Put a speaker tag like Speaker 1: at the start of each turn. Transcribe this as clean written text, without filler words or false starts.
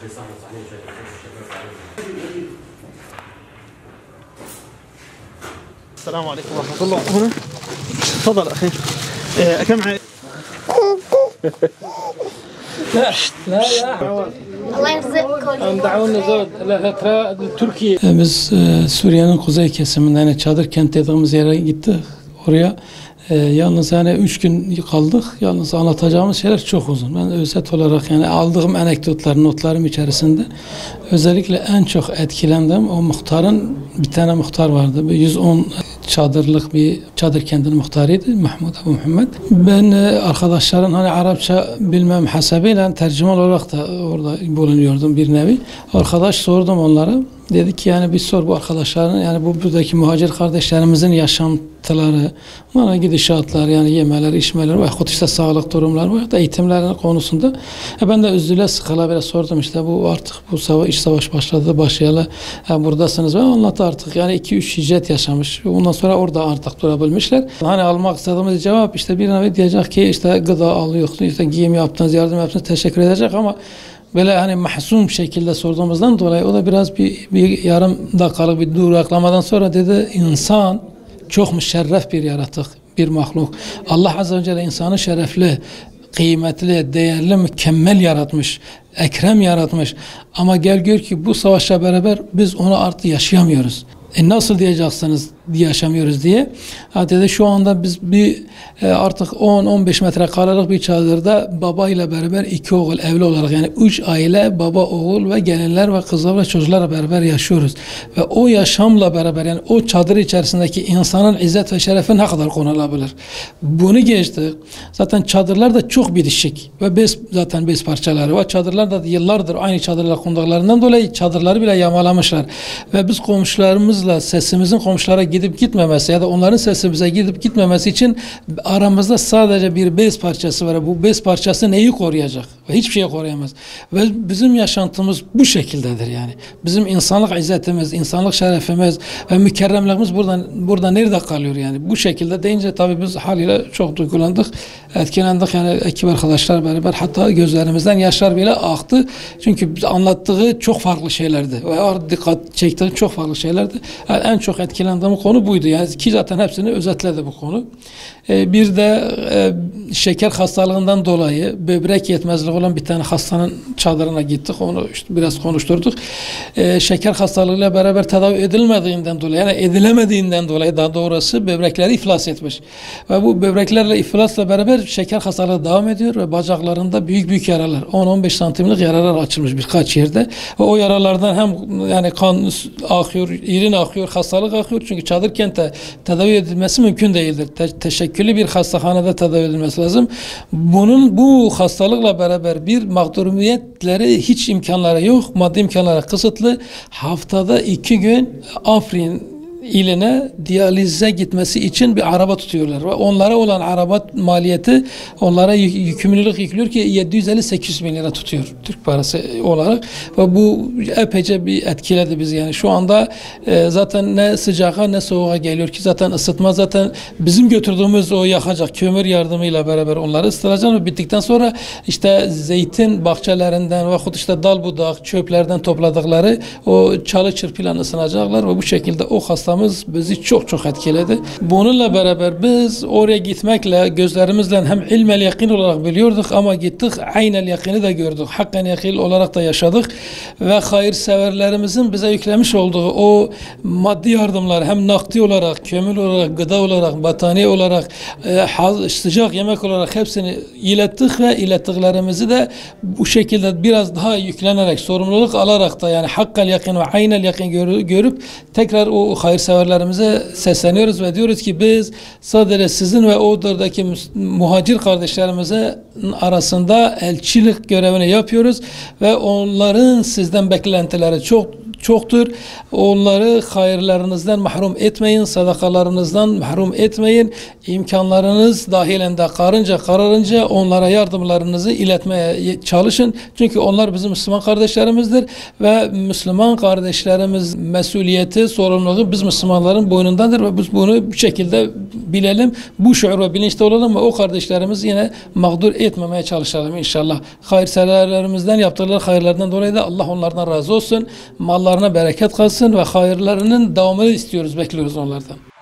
Speaker 1: السلام عليكم ورحمة الله. هنا تفضل أخي. كم
Speaker 2: Allah yardımcı
Speaker 3: دعونا زود Türkiye. Biz Suriye'nin kuzey kesiminde yani çadır kent dediğimiz yere gittik. Oraya yalnız yani 3 gün kaldık. Yalnız anlatacağımız şeyler çok uzun. Ben özet olarak yani aldığım anekdotlar, notlarım içerisinde özellikle en çok etkilendim. O muhtarın bir tane muhtar vardı. 110 çadırlık bir çadır kentinin muhtarıydı. Mahmud Abu Muhammed. Ben arkadaşların hani Arapça bilmem hasebiyle tercüman olarak da orada bulunuyordum bir nevi. Arkadaş sordum onlara. Dedi ki yani bir sor bu arkadaşların yani buradaki muhacir kardeşlerimizin yaşantıları, bana gidişatlar yani yemeleri, içmeleri ve işte sağlık durumları ve eğitimlerinin konusunda. Ben de üzüle sıkıla biraz sordum işte bu artık bu iç savaş başladı başlayalı buradasınız ve anlattı artık yani 2-3 hicret yaşamış. Ondan sonra orada artık durabilmişler. Hani almak istediğimiz cevap işte bir nevi diyecek ki işte gıda alıyor, işte giyim yaptınız, yardım yaptınız, teşekkür edecek ama böyle hani mahzun şekilde sorduğumuzdan dolayı o da biraz bir yarım dakikalık bir duraklamadan sonra dedi insan çok müşerref bir yaratık, bir mahluk. Allah Azze ve Celle insanı şerefli, kıymetli, değerli, mükemmel yaratmış, ekrem yaratmış. Ama gel gör ki bu savaşla beraber biz onu artık yaşayamıyoruz. Nasıl diyeceksiniz yaşamıyoruz diye. Dedi şu anda biz artık 10-15 metrekarelik bir çadırda babayla beraber 2 oğul evli olarak yani 3 aile baba oğul ve gelinler ve kızlar ve çocuklarla beraber yaşıyoruz. Ve o yaşamla beraber yani o çadır içerisindeki insanın izzet ve şerefi ne kadar konulabilir? Bunu geçtik. Zaten çadırlar da çok bitişik ve zaten bez parçaları ve çadırlar da yıllardır aynı çadırla konduklarından dolayı çadırları bile yamalamışlar. Ve biz komşularımızla sesimizin komşulara gidip gitmemesi ya da onların sesimize gidip gitmemesi için aramızda sadece bir bez parçası var. Bu bez parçası neyi koruyacak? Ve hiçbir şey koruyamaz. Ve bizim yaşantımız bu şekildedir yani. Bizim insanlık izzetimiz, insanlık şerefimiz ve mükerremliğimiz burada nerede kalıyor yani? Bu şekilde deyince tabii biz haliyle çok duygulandık, etkilendik yani ekip arkadaşlar beraber hatta gözlerimizden yaşlar bile aktı. Çünkü anlattığı çok farklı şeylerdi. Ve dikkat çektiği çok farklı şeylerdi. Yani en çok etkilendiğim konu buydu. Yani ki zaten hepsini özetledi bu konu. Bir de şeker hastalığından dolayı böbrek yetmezliği olan bir tane hastanın çadırına gittik. Onu işte biraz konuşturduk. Şeker hastalığıyla beraber tedavi edilmediğinden dolayı yani edilemediğinden dolayı daha doğrusu böbrekleri iflas etmiş. Ve bu böbreklerle iflasla beraber şeker hastalığı devam ediyor ve bacaklarında büyük yaralar 10-15 santimlik yaralar açılmış birkaç yerde. Ve o yaralardan hem yani kan akıyor, irin akıyor, hastalık akıyor. Çünkü çadır kentte tedavi edilmesi mümkün değildir. Teşekküllü bir hastahanede tedavi edilmesi lazım. Bu hastalıkla beraber bir mağduriyetleri hiç imkanları yok. Maddi imkanları kısıtlı. Haftada 2 gün Afrin iline diyalize gitmesi için bir araba tutuyorlar. Ve onlara olan araba maliyeti onlara yükümlülük yüklüyor ki 750-800 bin lira tutuyor Türk parası olarak. Ve bu epeyce bir etkiledi bizi. Yani şu anda zaten ne sıcağa ne soğuğa geliyor ki zaten ısıtma zaten bizim götürdüğümüz o yakacak kömür yardımıyla beraber onları ısıtacak ve bittikten sonra işte zeytin bahçelerinden ve işte dal budak çöplerden topladıkları o çalı çırpıyla ısınacaklar ve bu şekilde o hastamız bizi çok etkiledi. Bununla beraber biz oraya gitmekle gözlerimizle hem ilmel yakin olarak biliyorduk ama gittik aynel yakini de gördük. Hakkan yakin olarak da yaşadık ve hayırseverlerimizin bize yüklemiş olduğu o maddi yardımlar hem nakdi olarak, kömür olarak, gıda olarak, battaniye olarak, sıcak yemek olarak hepsini ilettik ve ilettiklerimizi de bu şekilde biraz daha yüklenerek, sorumluluk alarak da yani hakkal yakin ve aynel yakin görüp tekrar o hayırseverlerimize sesleniyoruz ve diyoruz ki biz sadece sizin ve oradaki muhacir kardeşlerimize arasında elçilik görevini yapıyoruz ve onların sizden beklentileri çoktur. Onları hayırlarınızdan mahrum etmeyin, sadakalarınızdan mahrum etmeyin. İmkanlarınız dahilinde kararınca onlara yardımlarınızı iletmeye çalışın. Çünkü onlar bizim Müslüman kardeşlerimizdir ve Müslüman kardeşlerimiz mesuliyeti, sorumluluğu biz Müslümanların boynundadır ve biz bunu bu şekilde bilelim. Bu şuur ve bilinçte olalım ve o kardeşlerimiz yine mağdur etmemeye çalışalım inşallah. Hayırseverlerimizden yaptıkları hayırlardan dolayı da Allah onlardan razı olsun. Mallarına bereket kalsın ve hayırlarının devamını istiyoruz, bekliyoruz onlardan.